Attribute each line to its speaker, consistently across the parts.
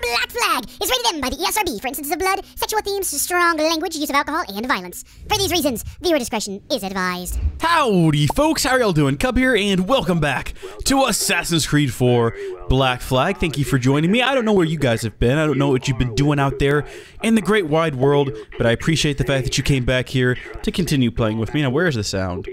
Speaker 1: Black Flag is rated M by the ESRB for instances of blood, sexual themes, strong language, use of alcohol, and violence. For these reasons, viewer discretion is advised.
Speaker 2: Howdy, folks. How are y'all doing? Cub here, and welcome back to Assassin's Creed 4 Black Flag. Thank you for joining me. I don't know where you guys have been. I don't know what you've been doing out there in the great wide world, but I appreciate the fact that you came back here to continue playing with me. Now, where's the sound?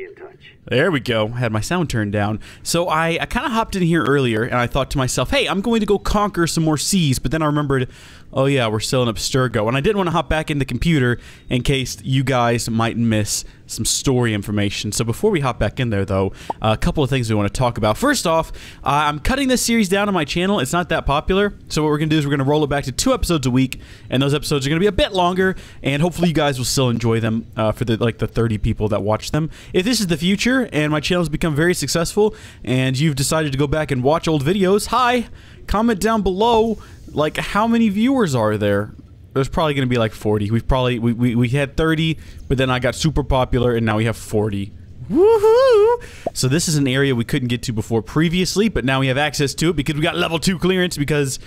Speaker 2: There we go. I had my sound turned down. So I kind of hopped in here earlier, and I thought to myself, hey, I'm going to go conquer some more seas, but then I remembered, oh yeah, we're still in Abstergo, and I didn't want to hop back in the computer in case you guys might miss some story information. So before we hop back in there, though, a couple of things we want to talk about. First off, I'm cutting this series down on my channel. It's not that popular, so what we're going to do is we're going to roll it back to 2 episodes a week, and those episodes are going to be a bit longer, and hopefully you guys will still enjoy them for the 30 people that watch them. If this is the future, and my channel's become very successful, and you've decided to go back and watch old videos, hi! Comment down below, like, how many viewers are there? There's probably going to be like 40. We had 30, but then I got super popular, and now we have 40. Woohoo! So this is an area we couldn't get to before previously, but now we have access to it because we got level 2 clearance because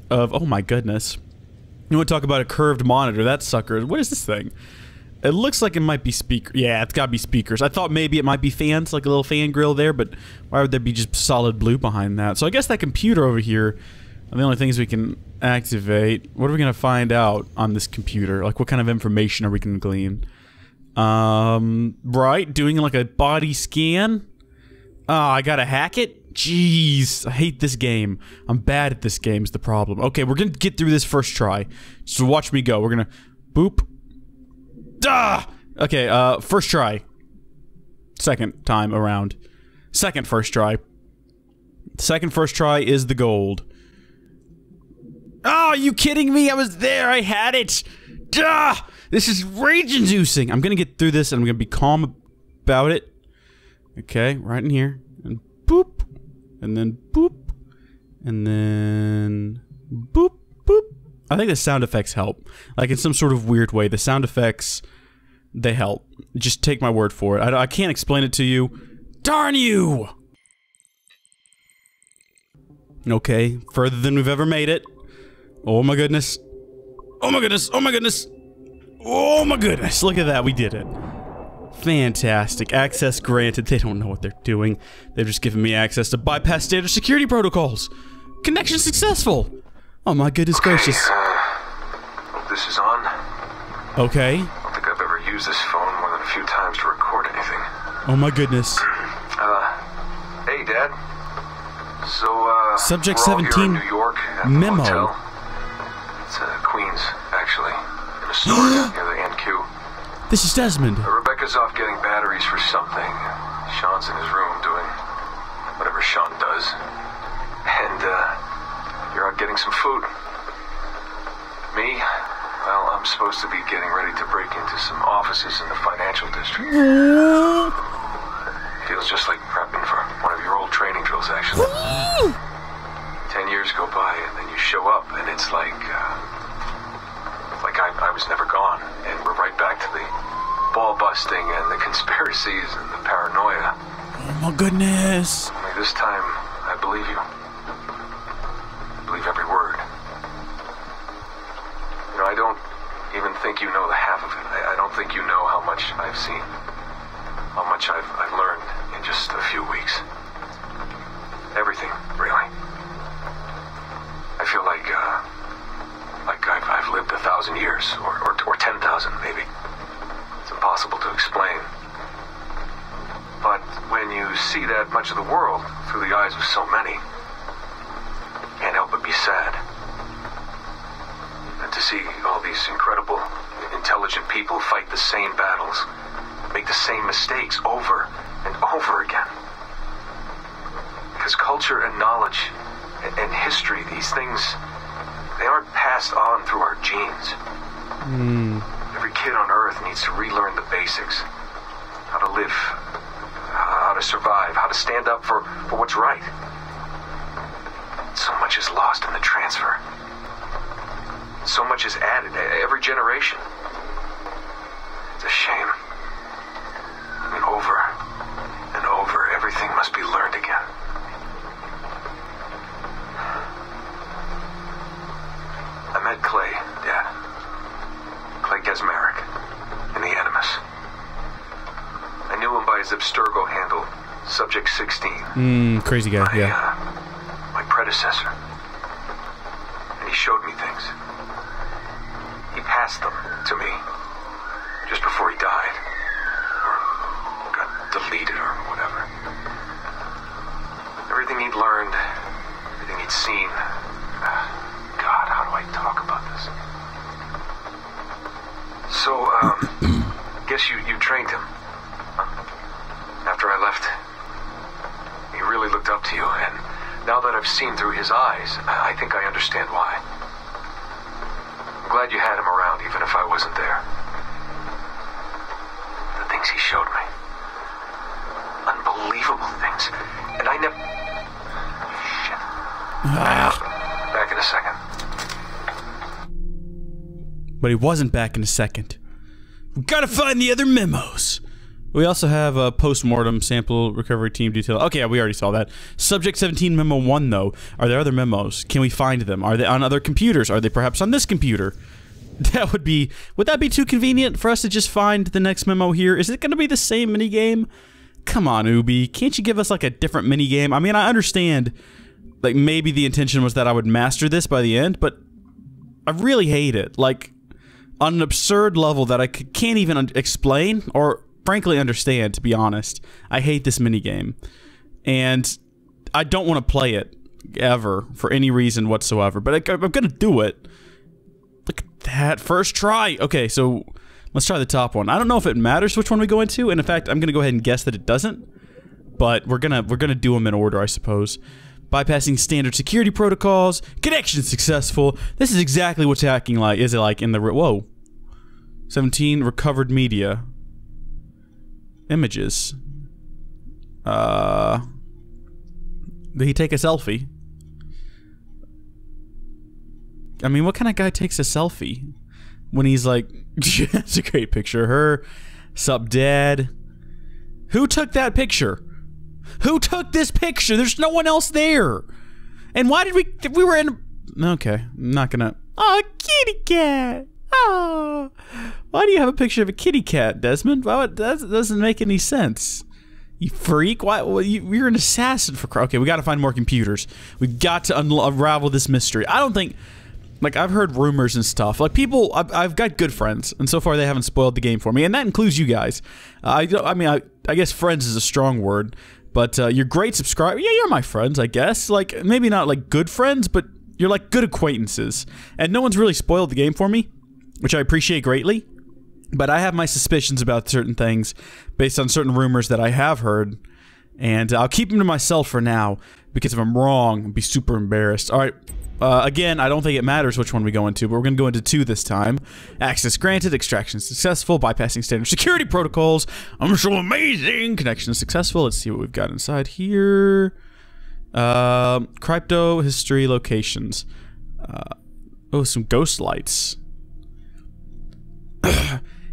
Speaker 2: of, oh my goodness. You want to talk about a curved monitor? That sucker. What is this thing? It looks like it might be speaker. Yeah, it's gotta be speakers. I thought maybe it might be fans, like a little fan grill there, but why would there be just solid blue behind that? So I guess that computer over here are the only things we can activate. What are we gonna find out on this computer? Like, what kind of information are we gonna glean? Right, doing like a body scan. Oh, I gotta hack it? Jeez, I hate this game. I'm bad at this game is the problem. Okay, we're gonna get through this first try. So watch me go. We're gonna boop. Duh! Okay, first try. Second time around. Second first try. Second first try is the gold. Oh, are you kidding me? I was there. I had it. Duh! This is rage-inducing. I'm gonna get through this and I'm gonna be calm about it. Okay, right in here. And boop. And then boop. And then boop, boop. I think the sound effects help. Like, in some sort of weird way, the sound effects, they help. Just take my word for it. I can't explain it to you. Darn you! Okay, further than we've ever made it. Oh my goodness. Oh my goodness, oh my goodness. Oh my goodness, look at that, we did it. Fantastic. Access granted. They don't know what they're doing. They've just given me access to bypass standard security protocols. Connection successful. Oh my goodness gracious.
Speaker 3: Hope this is on.
Speaker 2: Okay.
Speaker 3: I don't think I've ever used this phone more than a few times to record anything.
Speaker 2: Oh my goodness.
Speaker 3: Hey, Dad. So,
Speaker 2: Subject
Speaker 3: we're all
Speaker 2: 17
Speaker 3: here in New York at the
Speaker 2: memo.
Speaker 3: hotel. It's, Queens, actually. In a store near the NQ.
Speaker 2: This is Desmond.
Speaker 3: Rebecca's off getting batteries for something. Sean's in his room doing whatever Sean does. And, you're out getting some food. Me? Well, I'm supposed to be getting ready to break into some offices in the financial district. Feels just like prepping for one of your old training drills, actually. 10 years go by, and then you show up, and it's like I was never gone. And we're right back to the ball busting and the conspiracies and the paranoia.
Speaker 2: Oh my goodness.
Speaker 3: Only this time, I believe you. Believe every word. You know, I don't even think you know the half of it. I don't think you know how much I've seen. How much I've learned in just a few weeks. Everything, really. I feel like I've lived 1,000 years, or 10,000 maybe. It's impossible to explain. But when you see that much of the world through the eyes of so many, can't help but be sad. And to see all these incredible, intelligent people fight the same battles, make the same mistakes over and over again. Because culture and knowledge and history, these things, they aren't passed on through our genes. Every kid on Earth needs to relearn the basics. How to live, how to survive, how to stand up for what's right. So much is lost in the transfer. So much is added every generation. It's a shame. I mean, over and over, everything must be learned again. Abstergo handle Subject 16.
Speaker 2: Crazy guy, yeah.
Speaker 3: My predecessor. And he showed me things. He passed them to me just before he died. Or got deleted or whatever. Everything he'd learned, everything he'd seen. God, how do I talk about this? So, guess you trained him. After I left, he really looked up to you, and now that I've seen through his eyes, I think I understand why. I'm glad you had him around, even if I wasn't there. The things he showed me. Unbelievable things. And I never... Shit. Back in a second.
Speaker 2: But he wasn't back in a second. We gotta find the other memos. We also have a post-mortem sample recovery team detail. Okay, we already saw that. Subject 17 memo 1, though. Are there other memos? Can we find them? Are they on other computers? Are they perhaps on this computer? That would be... Would that be too convenient for us to just find the next memo here? Is it going to be the same minigame? Come on, Ubi. Can't you give us, like, a different minigame? I mean, I understand, like, maybe the intention was that I would master this by the end, but I really hate it. Like, on an absurd level that I can't even explain or... frankly understand, to be honest. I hate this minigame. And I don't want to play it ever for any reason whatsoever. But I'm going to do it. Look at that. First try. Okay, so let's try the top one. I don't know if it matters which one we go into. And in fact, I'm going to go ahead and guess that it doesn't. But we're gonna do them in order, I suppose. Bypassing standard security protocols. Connection successful. This is exactly what's hacking like. Is it like in the... Whoa. 17 recovered media. Images. Did he take a selfie? I mean, what kind of guy takes a selfie? When he's like... That's a great picture. Her. Sup, dad. Who took that picture? Who took this picture? There's no one else there. And why did we were in... Okay, I'm not gonna... Oh, kitty cat. Oh, why do you have a picture of a kitty cat, Desmond? Well, that doesn't make any sense. You freak! Why? Well, you're an assassin for... Okay, we got to find more computers. We've got to unravel this mystery. I don't think... Like, I've heard rumors and stuff. Like, people... I've got good friends, and so far they haven't spoiled the game for me, and that includes you guys. I guess friends is a strong word, but you're great subscribers. Yeah, you're my friends, I guess. Like, maybe not, like, good friends, but you're, like, good acquaintances. And no one's really spoiled the game for me, which I appreciate greatly, but I have my suspicions about certain things based on certain rumors that I have heard, and I'll keep them to myself for now, because if I'm wrong, I'll be super embarrassed. Alright, again, I don't think it matters which one we go into, but we're going to go into 2 this time. Access granted, extraction successful, bypassing standard security protocols. I'm so amazing! Connection successful. Let's see what we've got inside here. Crypto history locations. Oh, some ghost lights.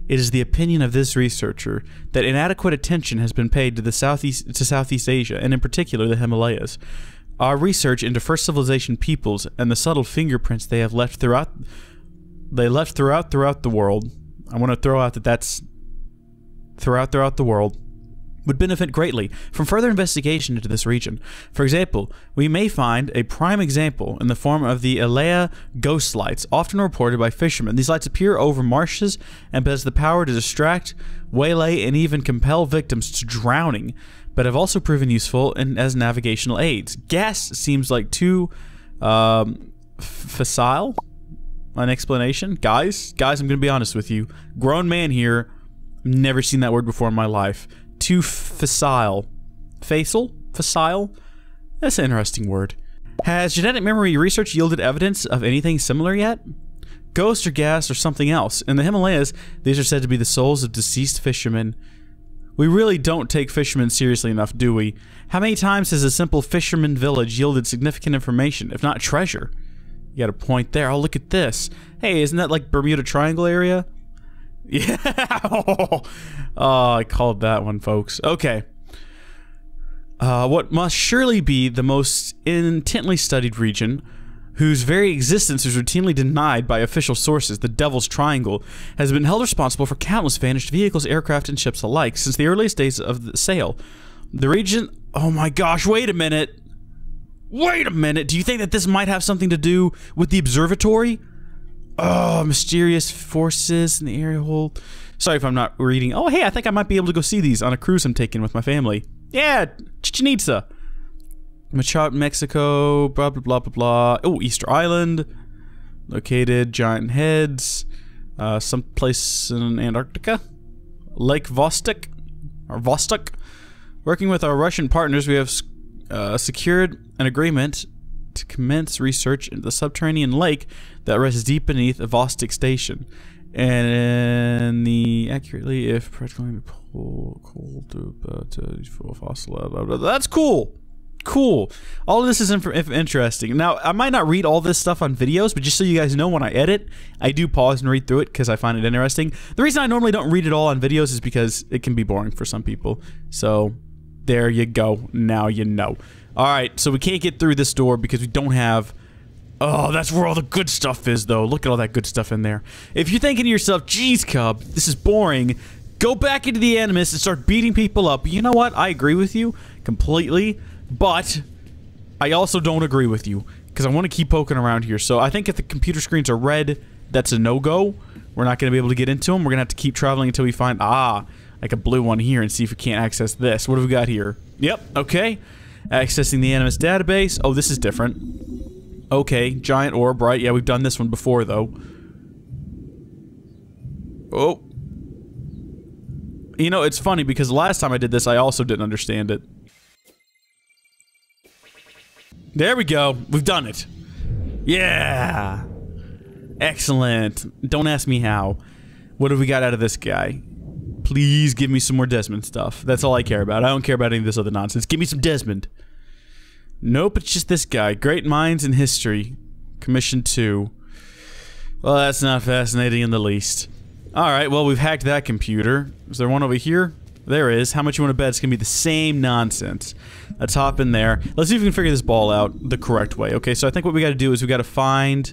Speaker 2: It is the opinion of this researcher that inadequate attention has been paid to Southeast Asia, and in particular the Himalayas. Our research into first civilization peoples and the subtle fingerprints they have left throughout the world. I want to throw out that that's throughout the world. Would benefit greatly from further investigation into this region. For example, we may find a prime example in the form of the Elea ghost lights, often reported by fishermen. These lights appear over marshes and possess the power to distract, waylay, and even compel victims to drowning, but have also proven useful as navigational aids. Gas seems like too facile an explanation. Guys, I'm going to be honest with you. Grown man here, never seen that word before in my life. Too facile. Facile? That's an interesting word. Has genetic memory research yielded evidence of anything similar yet? Ghost or gas or something else. In the Himalayas, these are said to be the souls of deceased fishermen. We really don't take fishermen seriously enough, do we? How many times has a simple fisherman village yielded significant information, if not treasure? You got a point there. Oh, look at this. Hey, isn't that like Bermuda Triangle area? Yeah. Oh, I called that one, folks. Okay. What must surely be the most intently studied region. whose very existence is routinely denied by official sources, the Devil's Triangle, has been held responsible for countless vanished vehicles, aircraft, and ships alike since the earliest days of the sale. The region... Oh my gosh, wait a minute. Wait a minute. Do you think that this might have something to do with the observatory? Oh, mysterious forces in the area hold... Sorry if I'm not reading. Oh, hey, I think I might be able to go see these on a cruise I'm taking with my family. Yeah, Chichen Itza. Machado, Mexico, blah, blah, blah, blah, blah. Oh, Easter Island. Located, giant heads. Someplace in Antarctica. Lake Vostok. Or Vostok. Working with our Russian partners, we have secured an agreement to commence research into the subterranean lake that rests deep beneath Vostok Station. And the accurately, if practically cold to fossil, that's cool. Cool. All of this is interesting. Now, I might not read all this stuff on videos, but just so you guys know, when I edit, I do pause and read through it because I find it interesting. The reason I normally don't read it all on videos is because it can be boring for some people. So, there you go. Now you know. Alright, so we can't get through this door because we don't have... Oh, that's where all the good stuff is, though. Look at all that good stuff in there. If you're thinking to yourself, geez, Cub, this is boring, go back into the Animus and start beating people up. You know what? I agree with you completely, but I also don't agree with you because I want to keep poking around here. So I think if the computer screens are red, that's a no-go. We're not going to be able to get into them. We're going to have to keep traveling until we find, like a blue one here and see if we can't access this. What have we got here? Yep, okay. Accessing the Animus database. Oh, this is different. Okay, giant orb, right? Yeah, we've done this one before, though. Oh. You know, it's funny because last time I did this, I also didn't understand it. There we go. We've done it. Yeah. Excellent. Don't ask me how. What have we got out of this guy? Please give me some more Desmond stuff. That's all I care about. I don't care about any of this other nonsense. Give me some Desmond. Nope, it's just this guy. Great Minds in History. Commission 2. Well, that's not fascinating in the least. Alright, well, we've hacked that computer. Is there one over here? There is. How much you want to bet it's going to be the same nonsense? Let's hop in there. Let's see if we can figure this ball out the correct way. Okay, so I think what we got to do is we got to find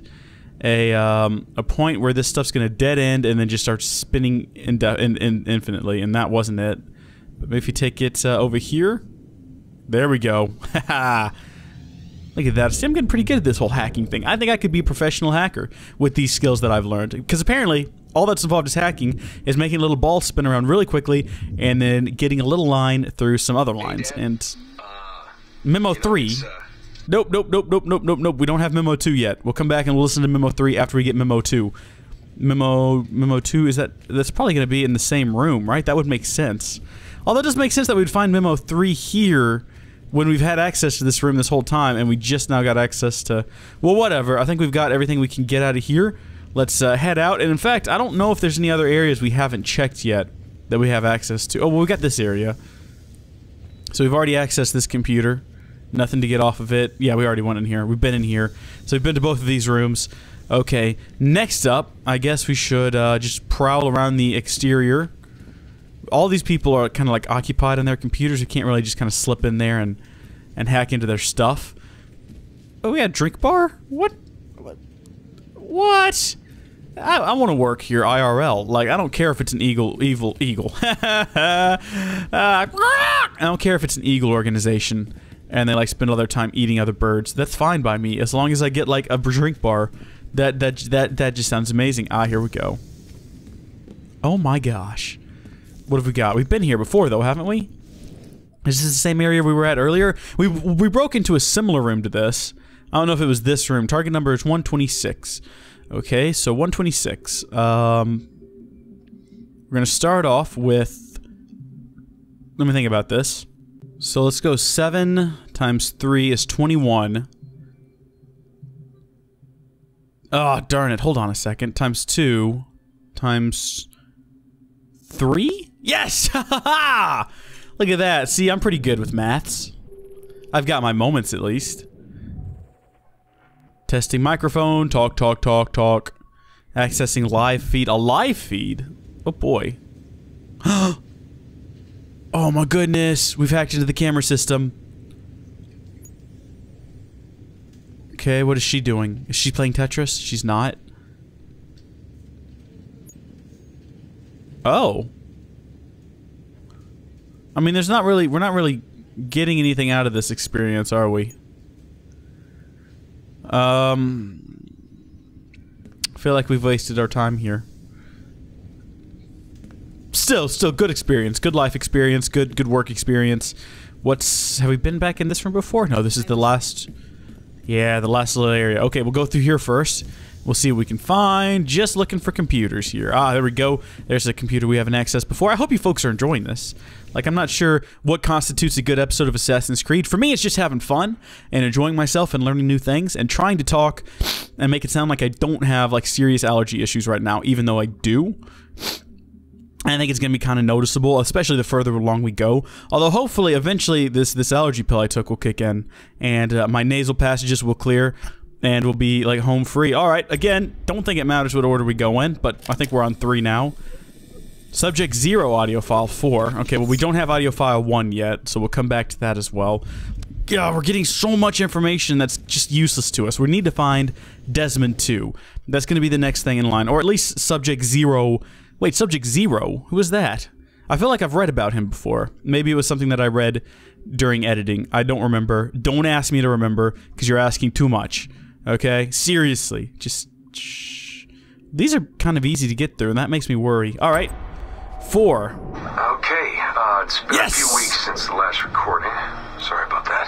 Speaker 2: a point where this stuff's going to dead end and then just start spinning infinitely, and that wasn't it. But maybe if you take it over here... There we go. Haha. Look at that. See, I'm getting pretty good at this whole hacking thing. I think I could be a professional hacker with these skills that I've learned. Because apparently, all that's involved is hacking is making a little ball spin around really quickly and then getting a little line through some other lines. And Memo 3. Nope. We don't have Memo 2 yet. We'll come back and we'll listen to Memo 3 after we get Memo 2. Memo 2, that's probably going to be in the same room, right? That would make sense. Although it does make sense that we'd find Memo 3 here when we've had access to this room this whole time and we just now got access to... Well, whatever. I think we've got everything we can get out of here. Let's head out. And in fact, I don't know if there's any other areas we haven't checked yet that we have access to. Oh, well, we got this area. So we've already accessed this computer. Nothing to get off of it. Yeah, we already went in here. We've been in here. So we've been to both of these rooms. Okay, next up, I guess we should just prowl around the exterior. All these people are kind of like occupied on their computers. We can't really just kind of slip in there and hack into their stuff. Oh, we got a drink bar? What? I want to work here IRL. Like, I don't care if it's an evil. I don't care if it's an eagle organization and they like spend all their time eating other birds. That's fine by me as long as I get like a drink bar. That just sounds amazing. Here we go. Oh my gosh. What have we got? We've been here before, though, haven't we? Is this the same area we were at earlier? We broke into a similar room to this. I don't know if it was this room. Target number is 126. Okay, so 126. We're gonna start off with... Let me think about this. So let's go 7 times 3 is 21. Oh, darn it. Hold on a second. Times 2 times 3? Yes! Look at that. See, I'm pretty good with maths. I've got my moments, at least. Testing microphone. Talk. Accessing live feed. A live feed? Oh, boy. Oh, my goodness. We've hacked into the camera system. Okay, what is she doing? Is she playing Tetris? She's not. Oh. I mean, we're not really getting anything out of this experience, are we? I feel like we've wasted our time here. Still good experience, good life experience, good work experience. Have we been back in this room before? No, this is the last. Yeah, the last little area. Okay, we'll go through here first. We'll see what we can find. Just looking for computers here. Ah, there we go. There's a computer we haven't accessed before. I hope you folks are enjoying this. Like, I'm not sure what constitutes a good episode of Assassin's Creed. For me, it's just having fun and enjoying myself and learning new things and trying to talk and make it sound like I don't have, like, serious allergy issues right now, even though I do. I think it's going to be kind of noticeable, especially the further along we go. Although, hopefully, eventually, this allergy pill I took will kick in, and my nasal passages will clear, and we'll be, like, home free. Alright, again, don't think it matters what order we go in, but I think we're on 3 now. Subject 0, audio file 4. Okay, well, we don't have audio file 1 yet, so we'll come back to that as well. Yeah, we're getting so much information that's just useless to us. We need to find Desmond 2. That's going to be the next thing in line, or at least Subject 0... Wait, Subject 0? Who is that? I feel like I've read about him before. Maybe it was something that I read during editing. I don't remember. Don't ask me to remember, because you're asking too much. Okay? Seriously. Just... shh. These are kind of easy to get through, and that makes me worry. Alright. 4.
Speaker 3: Okay, it's been a few weeks since the last recording. Sorry about that.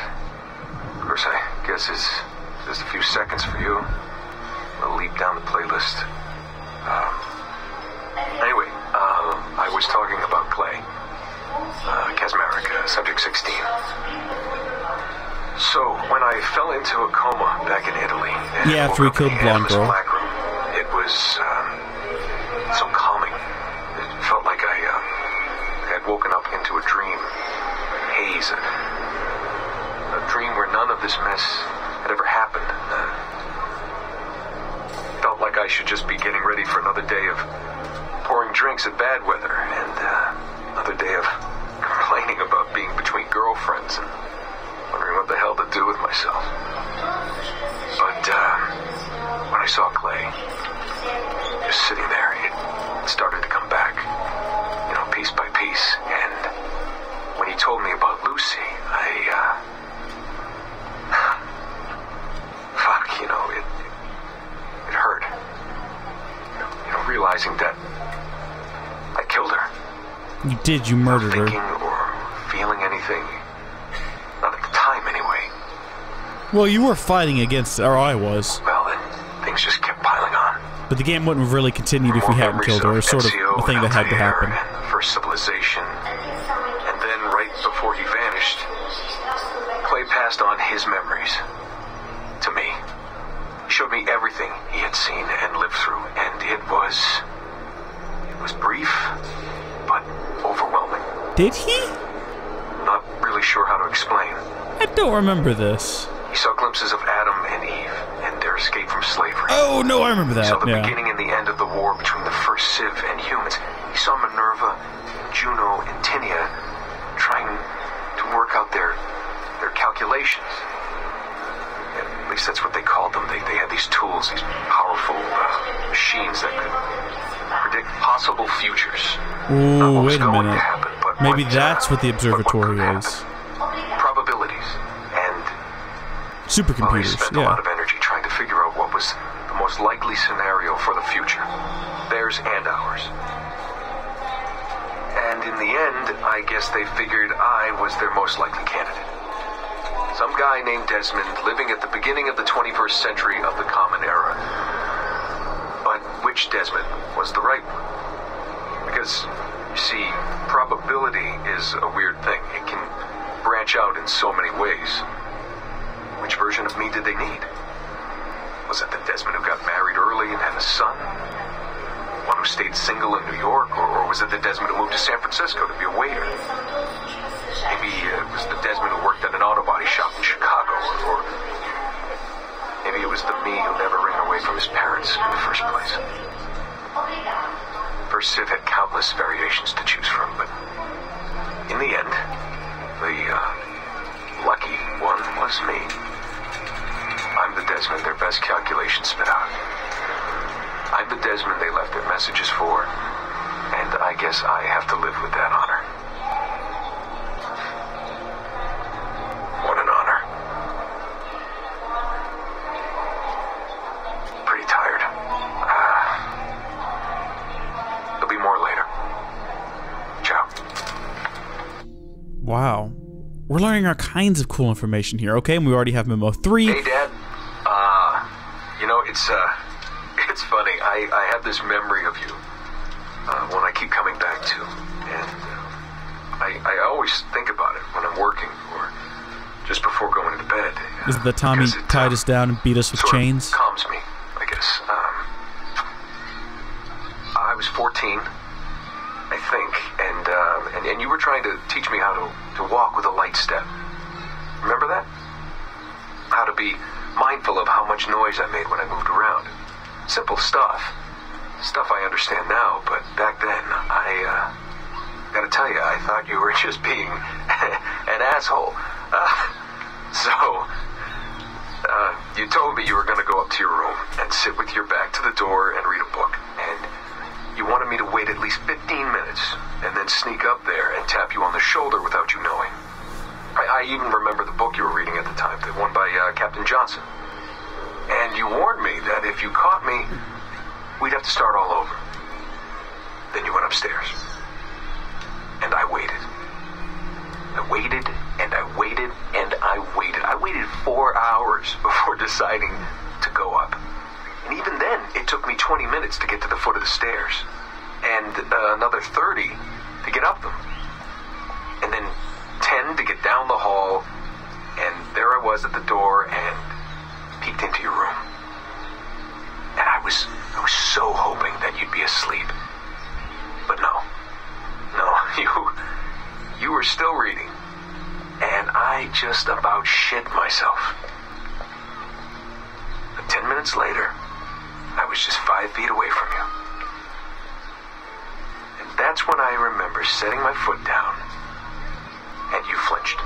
Speaker 3: Of course, I guess it's just a few seconds for you. I'll leap down the playlist. Anyway, I was talking about Clay. Casmerica, subject 16. So, when I fell into a coma back in Italy...
Speaker 2: Yeah, after we killed the blonde girl.
Speaker 3: Black room, it was, so calming. It felt like I had woken up into a dream. Haze. A dream where none of this mess had ever happened. Felt like I should just be getting ready for another day of pouring drinks at bad weather, and another day of complaining about being between girlfriends and wondering what the hell to do with myself. But when I saw Clay just sitting there, it started to come back, you know, piece by piece. And when he told me about Lucy, fuck, you know, it hurt. You know, realizing that I killed her.
Speaker 2: You did, you murdered her.
Speaker 3: Thinking or feeling anything. Not at the time, anyway.
Speaker 2: Well, you were fighting against, or I was.
Speaker 3: Well, then, things just kept piling on.
Speaker 2: But the game wouldn't have really continued if we hadn't killed her. It was sort of a thing that had to happen.
Speaker 3: First civilization. And then, right before he vanished, Clay passed on his memories to me. He showed me everything he had seen and lived through, and it was brief, but overwhelming.
Speaker 2: Did he?
Speaker 3: Not really sure how to explain.
Speaker 2: I don't remember this.
Speaker 3: He saw glimpses of Adam and Eve and their escape from slavery.
Speaker 2: Oh, no, I remember that.
Speaker 3: He saw the beginning and the end of the war between the first Civ and humans. He saw Minerva, Juno, and Tinia trying to work out their calculations. At least that's what they called them. They had these tools, these powerful machines that could predict possible futures.
Speaker 2: Ooh, wait a minute.
Speaker 3: Happen,
Speaker 2: maybe that's what the observatory is.
Speaker 3: Probabilities and
Speaker 2: supercomputers.
Speaker 3: He spent a lot of energy trying to figure out what was the most likely scenario for the future, theirs and ours. And in the end, I guess they figured I was their most likely candidate. Some guy named Desmond living at the beginning of the 21st century of the Common Era. But which Desmond was the right one? Because, you see, probability is a weird thing. It can branch out in so many ways. Which version of me did they need? Was it the Desmond who got married early and had a son? One who stayed single in New York? Or was it the Desmond who moved to San Francisco to be a waiter? Maybe it was the Desmond who worked at an auto body shop in Chicago, or maybe it was the me who never ran away from his parents in the first place. First Civ had countless variations to choose from, but in the end, the lucky one was me. I'm the Desmond best calculations spit out. I'm the Desmond they left their messages for, and I guess I have to live with that honor. What an honor. Pretty tired. There'll be more later. Ciao.
Speaker 2: Wow. We're learning all kinds of cool information here, okay? And we already have Memo 3.
Speaker 3: Hey, Dad. You know, it's funny. I have this memory of you, one I keep coming back to. And I always think about it when I'm working or just before going to bed.
Speaker 2: Is it the time he tied us down and beat us with chains?
Speaker 3: Calms me, I guess. I was 14, I think, and you were trying to teach me how to walk with a light step. Remember that? How to be mindful of how much noise I made when I moved around. Simple stuff. Stuff I understand now, but back then, I gotta tell you, I thought you were just being an asshole. You told me you were gonna go up to your room and sit with your back to the door and read a book. And you wanted me to wait at least 15 minutes and then sneak up there and tap you on the shoulder without you knowing. I even remember the book you were reading at the time, the one by Captain Johnson. And you warned me that if you caught me, we'd have to start all over. Then you went upstairs. And I waited. I waited, and I waited, and I waited. I waited 4 hours before deciding to go up. And even then, it took me 20 minutes to get to the foot of the stairs. And another 30 to get up them. And then 10 to get down the hall. And there I was at the door and peeked into your room. And I was so hoping that you'd be asleep. But no, you were still reading. And I just about shit myself. But 10 minutes later, I was just 5 feet away from you. And that's when I remember setting my foot down, and you flinched.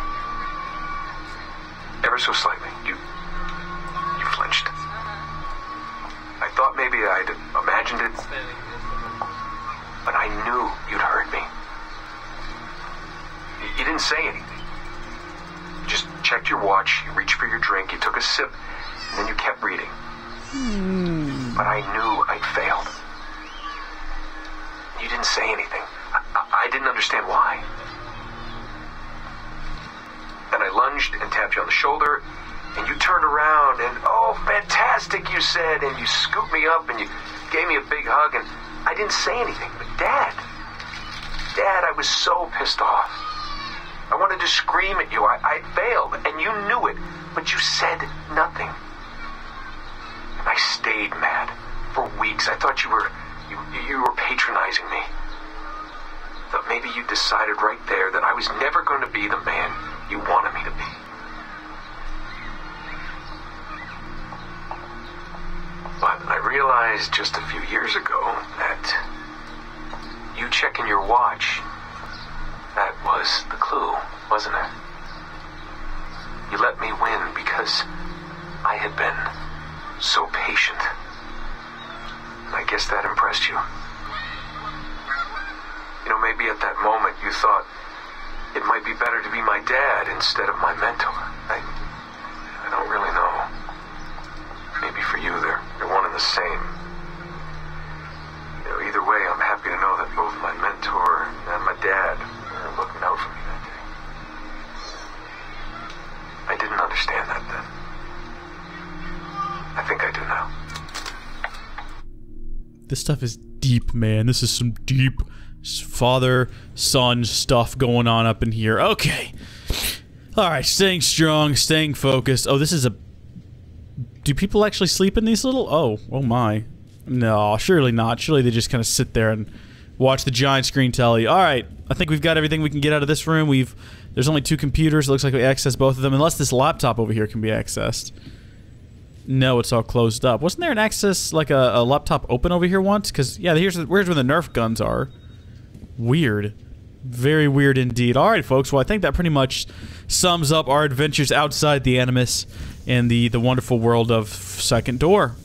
Speaker 3: Ever so slightly, you flinched. I thought maybe I'd imagined it, but I knew you'd heard me. You didn't say anything. You just checked your watch, you reached for your drink, you took a sip, and then you kept reading. But I knew I'd failed. You didn't say anything. I didn't understand why. Then I lunged and tapped you on the shoulder, and you turned around, and oh, fantastic, you said, and you scooped me up, and you gave me a big hug, and I didn't say anything. But Dad, I was so pissed off. I wanted to scream at you. I failed, and you knew it, but you said nothing. And I stayed mad for weeks. I thought you were patronizing me. But maybe you decided right there that I was never going to be the man you wanted me to be. But I realized just a few years ago that you checking your watch, that was the clue, wasn't it? You let me win because I had been so patient. And I guess that impressed you. You know, maybe at that moment you thought it might be better to be my dad instead of my mentor. I don't really know. Maybe for you they're one and the same. You know, either way, I'm happy to know that both my mentor and my dad are looking out for me that day. I didn't understand that then. I think I do now.
Speaker 2: This stuff is deep, man. This is some deep father-son stuff going on up in here. Okay. Alright, staying strong, staying focused. Oh, this is a... Do people actually sleep in these little... Oh my. No, surely not. Surely they just kind of sit there and watch the giant screen telly. Alright, I think we've got everything we can get out of this room. There's only 2 computers. It looks like we accessed both of them. Unless this laptop over here can be accessed. No, it's all closed up. Wasn't there an access, like a laptop open over here once? Because, yeah, where's where the Nerf guns are. Weird. Very weird indeed. Alright, folks. Well, I think that pretty much sums up our adventures outside the Animus and the wonderful world of Second Door.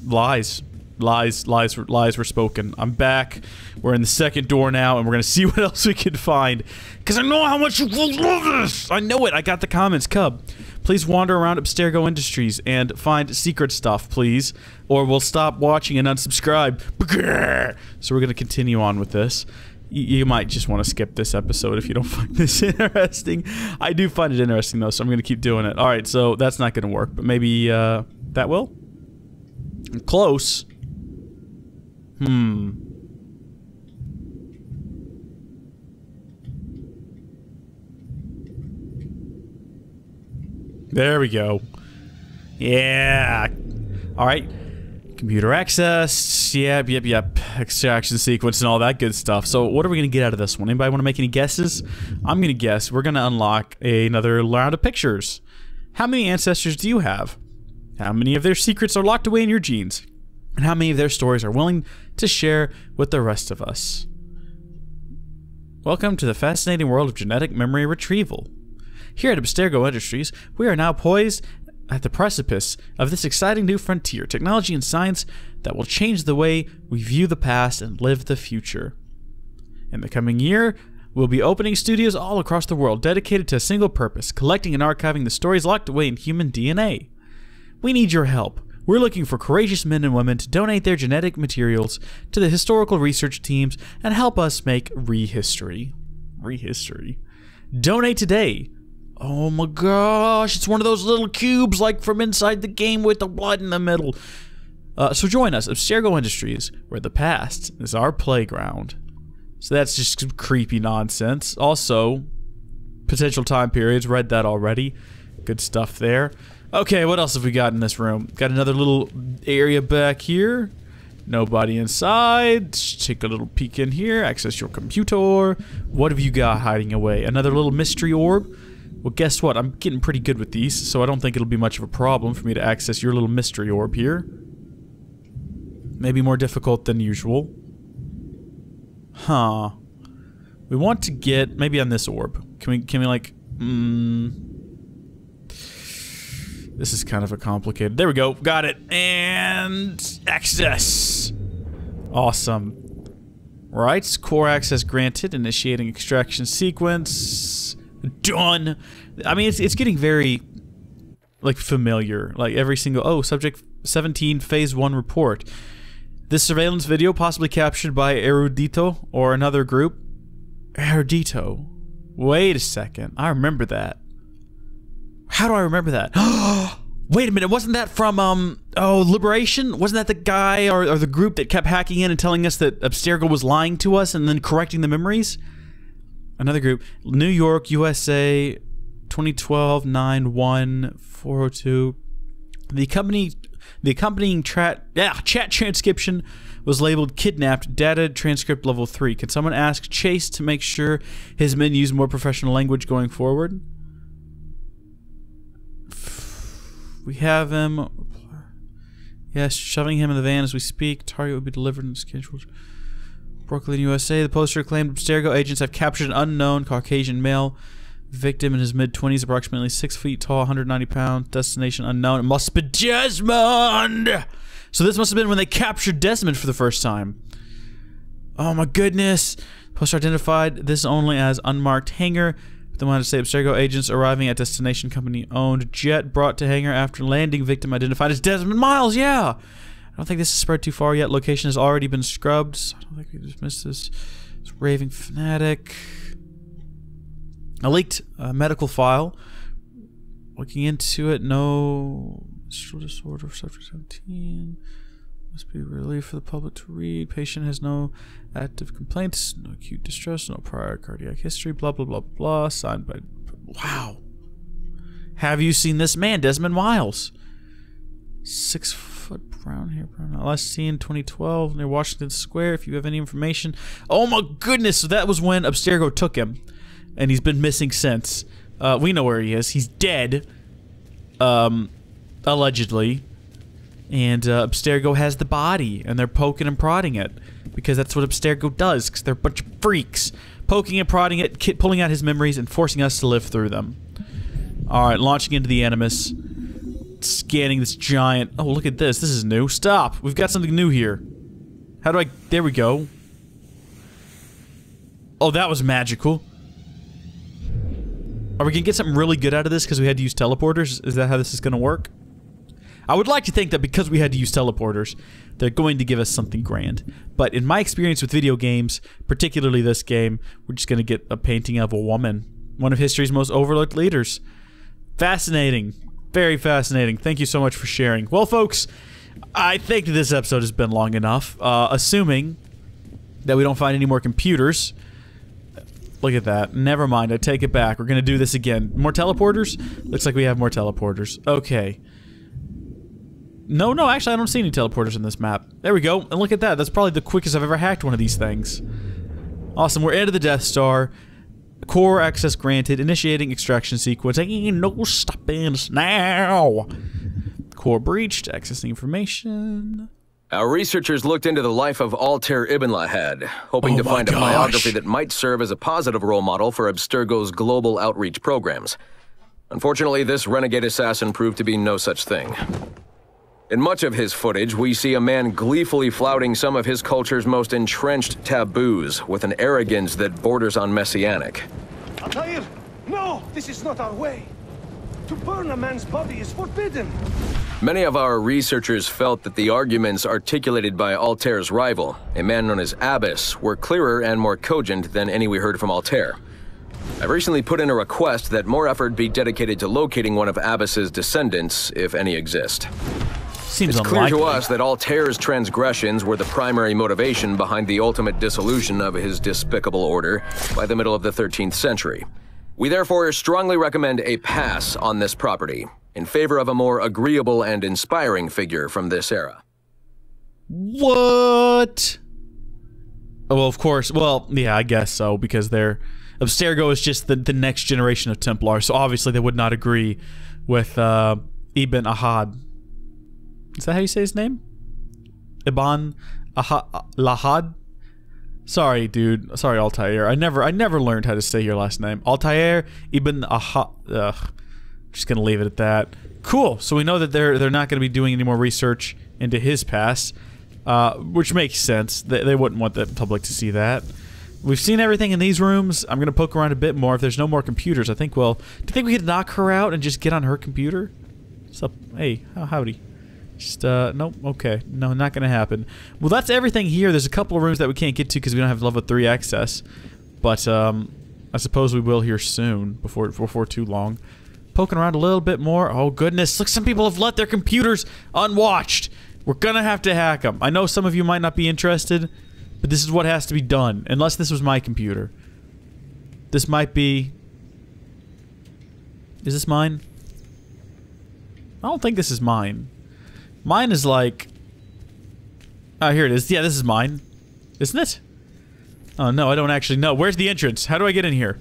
Speaker 2: Lies. Lies were spoken. I'm back. We're in the Second Door now, and we're gonna see what else we can find. Because I know how much you will love this! I know it! I got the comments. Cub, please wander around Abstergo Industries and find secret stuff, please. Or we'll stop watching and unsubscribe. So we're gonna continue on with this. You might just want to skip this episode if you don't find this interesting. I do find it interesting, though, so I'm gonna keep doing it. Alright, so that's not gonna work, but maybe, that will? Close. There we go. Yeah. Alright. Computer access. Yep. Extraction sequence and all that good stuff. So what are we going to get out of this one? Anybody want to make any guesses? I'm going to guess we're going to unlock another round of pictures. How many ancestors do you have? How many of their secrets are locked away in your genes? And how many of their stories are willing to share with the rest of us? Welcome to the fascinating world of genetic memory retrieval. Here at Abstergo Industries, we are now poised at the precipice of this exciting new frontier, technology and science that will change the way we view the past and live the future. In the coming year, we'll be opening studios all across the world dedicated to a single purpose, collecting and archiving the stories locked away in human DNA. We need your help. We're looking for courageous men and women to donate their genetic materials to the historical research teams and help us make rehistory. Rehistory. Donate today. Oh my gosh, it's one of those little cubes like from inside the game with the blood in the middle. So join us, Abstergo Industries, where the past is our playground. So that's just some creepy nonsense. Also, potential time periods, read that already. Good stuff there. Okay, what else have we got in this room? Got another little area back here. Nobody inside. Let's take a little peek in here. Access your computer. What have you got hiding away? Another little mystery orb? Well, guess what? I'm getting pretty good with these, so I don't think it'll be much of a problem for me to access your little mystery orb here. Maybe more difficult than usual. Huh. We want to get... maybe on this orb. Can we like... This is kind of a complicated... there we go. Got it. And... access. Awesome. Right. Core access granted. Initiating extraction sequence. Done. I mean, it's getting very... like, familiar. Like, every single... oh, subject 17 phase 1 report. This surveillance video possibly captured by Erudito or another group. Erudito. Wait a second. I remember that. How do I remember that? Wait a minute, wasn't that from, oh, Liberation? Wasn't that the guy or the group that kept hacking in and telling us that Abstergo was lying to us and then correcting the memories? Another group. New York, USA, 2012-9-1-402. The accompanying chat transcription was labeled kidnapped data transcript level 3. Can someone ask Chase to make sure his men use more professional language going forward? We have him. Yes, shoving him in the van as we speak. Target will be delivered in scheduled. Brooklyn, USA. The poster claimed Abstergo agents have captured an unknown Caucasian male victim in his mid-20s, approximately 6 feet tall, 190 pounds. Destination unknown. It must be Desmond! So this must have been when they captured Desmond for the first time. Oh my goodness. Poster identified this only as unmarked hangar. They wanted to say Abstergo agents arriving at destination company-owned jet brought to hangar after landing. Victim identified as Desmond Miles. Yeah. I don't think this has spread too far yet. Location has already been scrubbed. So I don't think we just missed this. It's raving fanatic. A leaked medical file. Looking into it, no menstrual disorder, subject 17. Must be relief for the public to read. Patient has no active complaints, no acute distress, no prior cardiac history, blah, blah, blah, blah. Signed by... wow. Have you seen this man, Desmond Miles? 6 foot brown hair, brown. Last seen 2012 near Washington Square. If you have any information. Oh my goodness, so that was when Abstergo took him. And he's been missing since. We know where he is. He's dead. Allegedly. And Abstergo has the body, and they're poking and prodding it. Because that's what Abstergo does, because they're a bunch of freaks. poking and prodding it, pulling out his memories and forcing us to live through them. Alright, launching into the Animus. Scanning this giant... Oh, look at this. This is new. Stop! We've got something new here. How do I... There we go. Oh, that was magical. Are we gonna get something really good out of this because we had to use teleporters? Is that how this is gonna work? I would like to think that because we had to use teleporters, they're going to give us something grand. But in my experience with video games, particularly this game, we're just gonna get a painting of a woman. One of history's most overlooked leaders. Fascinating. Very fascinating. Thank you so much for sharing. Well, folks, I think this episode has been long enough. Assuming that we don't find any more computers. Look at that. Never mind. I take it back. We're gonna do this again. More teleporters? Looks like we have more teleporters. Okay. No, actually I don't see any teleporters in this map. There we go. And look at that. That's probably the quickest I've ever hacked one of these things. Awesome. We're into the Death Star. Core access granted. Initiating extraction sequence. Ain't no stopping us now. Core breached. Accessing information.
Speaker 4: Our researchers looked into the life of Altair Ibn Lahad, hoping to find a biography that might serve as a positive role model for Abstergo's global outreach programs. Unfortunately, this renegade assassin proved to be no such thing. In much of his footage, we see a man gleefully flouting some of his culture's most entrenched taboos with an arrogance that borders on messianic.
Speaker 5: Altair, no! This is not our way! To burn a man's body is forbidden!
Speaker 4: Many of our researchers felt that the arguments articulated by Altair's rival, a man known as Abbas, were clearer and more cogent than any we heard from Altair. I recently put in a request that more effort be dedicated to locating one of Abbas's descendants, if any exist.
Speaker 2: Seems
Speaker 4: it's clear
Speaker 2: unlikely.
Speaker 4: to us that Altair's transgressions were the primary motivation behind the ultimate dissolution of his despicable order by the middle of the 13th century. We therefore strongly recommend a pass on this property, in favor of a more agreeable and inspiring figure from this era.
Speaker 2: What? Oh, well, of course. Well, yeah, I guess so, because Abstergo is just the next generation of Templar, so obviously they would not agree with Ibn Ahad. Is that how you say his name? Ibn Lahad? Sorry, dude. Sorry, Altair. I never learned how to say your last name. Altair Ibn Ahad. Ugh. Just gonna leave it at that. Cool. So we know that they're not gonna be doing any more research into his past, which makes sense. They wouldn't want the public to see that. We've seen everything in these rooms. I'm gonna poke around a bit more. If there's no more computers, I think. Well, do you think we could knock her out and just get on her computer? What's up? Hey, howdy. Just nope. Okay, no, not gonna happen. Well, that's everything here. There's a couple of rooms that we can't get to because we don't have level 3 access, but I suppose we will here soon, before too long. Poking around a little bit more. Oh goodness, look, some people have let their computers unwatched. We're gonna have to hack them. I know some of you might not be interested, but this is what has to be done. Unless this was my computer. This might be... Is this mine? I don't think this is mine. Mine is like... Oh, here it is. Yeah, this is mine. Isn't it? Oh no, I don't actually know. Where's the entrance? How do I get in here?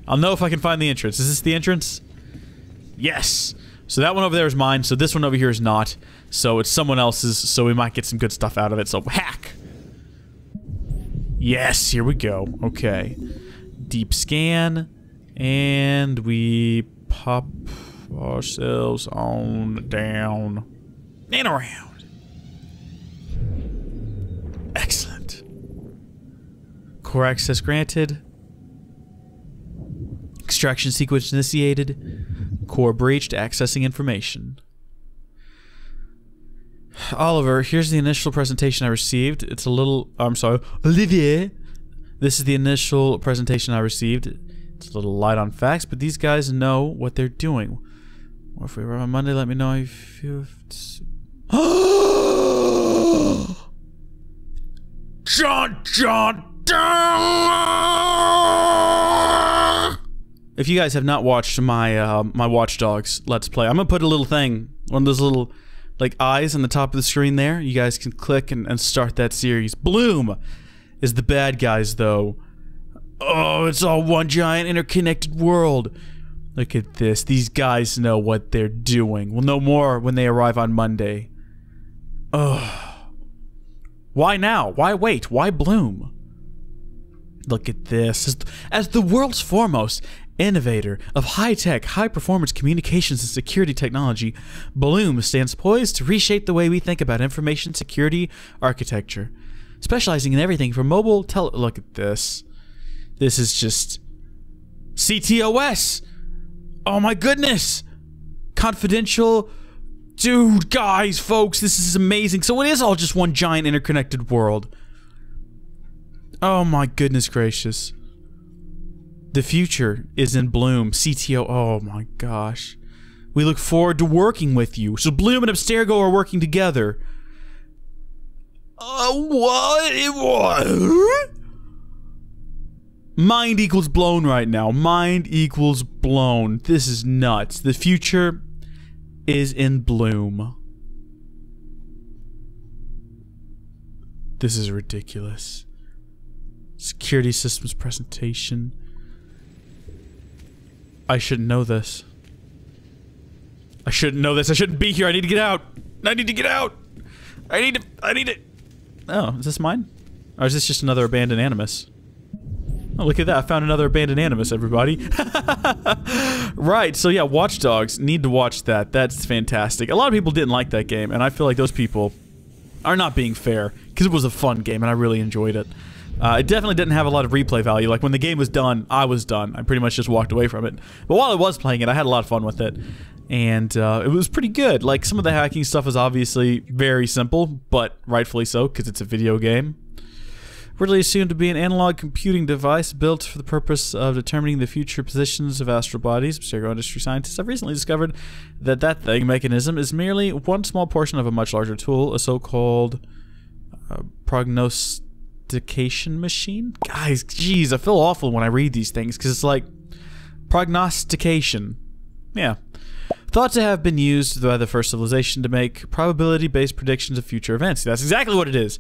Speaker 2: I'll know if I can find the entrance. Is this the entrance? Yes! So that one over there is mine, so this one over here is not. So it's someone else's, so we might get some good stuff out of it, so hack! Yes, here we go. Okay. Deep scan, and we pop ourselves on down and around. Excellent. Core access granted. Extraction sequence initiated. Core breached, accessing information. Oliver, here's the initial presentation I received. It's a little... I'm sorry. Olivier. This is the initial presentation I received. It's a little light on facts, but these guys know what they're doing. Or if we arrive on Monday, let me know how you feel. If you guys have not watched my my Watch Dogs Let's Play, I'm gonna put a little thing, one of those little like eyes on the top of the screen there. You guys can click and start that series. Bloom is the bad guys though. Oh, it's all one giant interconnected world. Look at this. These guys know what they're doing. We'll know more when they arrive on Monday. Ugh. Why now? Why wait? Why Bloom? Look at this. As the world's foremost innovator of high-tech, high-performance communications and security technology, Bloom stands poised to reshape the way we think about information security architecture, specializing in everything from mobile Look at this. This is just CTOS. Oh my goodness. Confidential. Dude, guys, folks, this is amazing. So it is all just one giant interconnected world. Oh my goodness gracious. The future is in Bloom. CTO. Oh my gosh. We look forward to working with you. So Bloom and Abstergo are working together. What? Mind equals blown right now. Mind equals blown. This is nuts. The future is in Bloom. This is ridiculous. Security systems presentation. I shouldn't know this. I shouldn't know this. I shouldn't be here. I need to get out. I need to get out. I need to. Oh, is this mine? Or is this just another abandoned Animus? Oh, look at that. I found another abandoned Animus, everybody. Right, so yeah, Watch Dogs. Need to watch that. That's fantastic. A lot of people didn't like that game, and I feel like those people are not being fair, because it was a fun game, and I really enjoyed it. It definitely didn't have a lot of replay value. Like, when the game was done, I was done. I pretty much just walked away from it. But while I was playing it, I had a lot of fun with it. And it was pretty good. Like, some of the hacking stuff is obviously very simple, but rightfully so, because it's a video game. Originally assumed to be an analog computing device built for the purpose of determining the future positions of astral bodies, Abstergo industry scientists have recently discovered that that mechanism is merely one small portion of a much larger tool, a so-called prognostication machine? Guys, jeez, I feel awful when I read these things, because it's like, prognostication. Yeah. Thought to have been used by the first civilization to make probability-based predictions of future events. That's exactly what it is.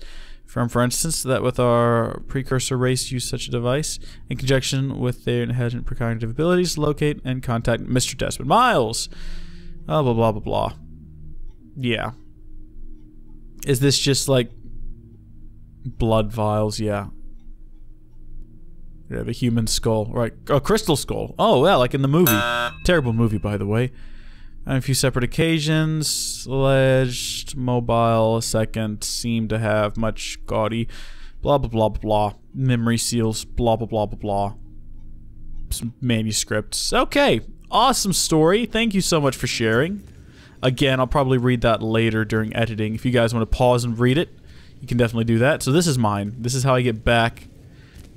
Speaker 2: For instance, that with our precursor race used such a device in conjunction with their inherent precognitive abilities to locate and contact Mr. Desmond Miles. Blah, blah, blah, blah, blah. Yeah. Is this just like blood vials? Yeah. We have a human skull. Right. A crystal skull. Oh, yeah, like in the movie. Terrible movie, by the way. On a few separate occasions, alleged mobile second seemed to have much gaudy blah blah blah blah blah memory seals blah blah blah blah blah some manuscripts. Okay, awesome story. Thank you so much for sharing. Again, I'll probably read that later during editing. If you guys want to pause and read it, you can definitely do that. So this is mine. This is how I get back.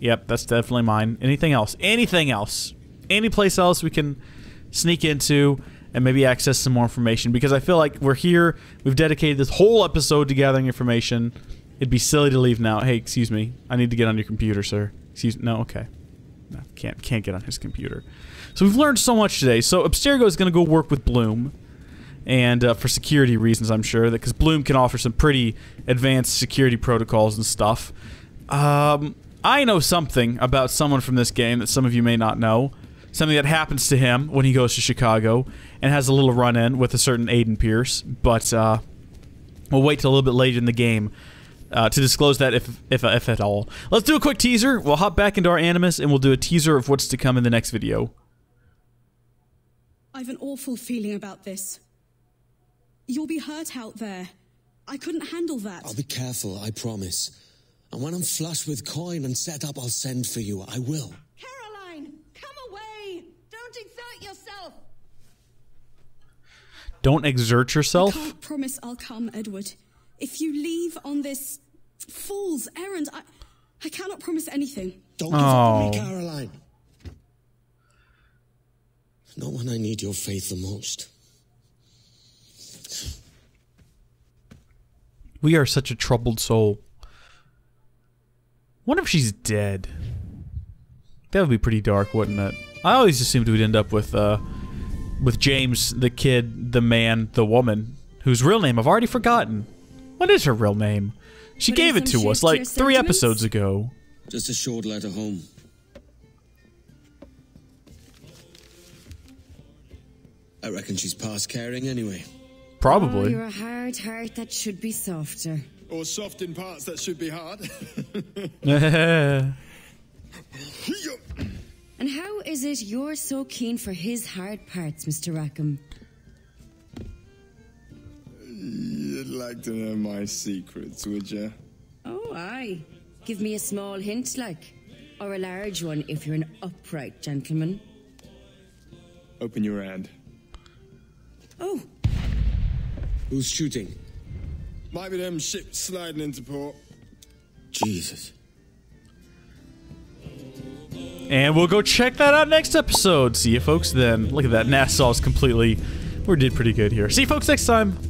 Speaker 2: Yep, that's definitely mine. Anything else? Anything else? Any place else we can sneak into and maybe access some more information, because I feel like we're here, we've dedicated this whole episode to gathering information. It'd be silly to leave now. Hey, excuse me, I need to get on your computer, sir. Excuse me. No, okay. No, can't get on his computer. So we've learned so much today. So Abstergo is going to go work with Bloom, and for security reasons, I'm sure, that because Bloom can offer some pretty advanced security protocols and stuff. I know something about someone from this game that some of you may not know. Something that happens to him when he goes to Chicago and has a little run-in with a certain Aiden Pierce, but we'll wait till a little bit later in the game to disclose that if at all. Let's do a quick teaser. We'll hop back into our Animus and we'll do a teaser of what's to come in the next video.
Speaker 6: I've an awful feeling about this. You'll be hurt out there. I couldn't handle that.
Speaker 7: I'll be careful, I promise. And when I'm flush with coin and set up, I'll send for you. I will.
Speaker 6: Don't exert yourself.
Speaker 2: Don't exert yourself?
Speaker 6: I can't promise I'll come, Edward. If you leave on this fool's errand, I cannot promise anything.
Speaker 7: Don't give up on me, Caroline. Not when I need your faith the most.
Speaker 2: We are such a troubled soul. What if she's dead? That would be pretty dark, wouldn't it? I always assumed we'd end up with James, the kid, the man, the woman, whose real name I've already forgotten. What is her real name? She gave it to us like 3 episodes ago.
Speaker 7: Just a short letter home. I reckon she's past caring anyway.
Speaker 2: Probably.
Speaker 8: Oh, you're a hard heart that should be softer.
Speaker 9: Or soft in parts that should be hard.
Speaker 8: And how is it you're so keen for his hard parts, Mr. Rackham?
Speaker 9: You'd like to know my secrets, would you?
Speaker 8: Oh, aye. Give me a small hint, like. Or a large one if you're an upright gentleman.
Speaker 9: Open your hand.
Speaker 8: Oh.
Speaker 7: Who's shooting?
Speaker 9: Might be them ships sliding into port.
Speaker 7: Jesus.
Speaker 2: And we'll go check that out next episode. See you folks then. Look at that. Nassau's completely... We did pretty good here. See you folks next time.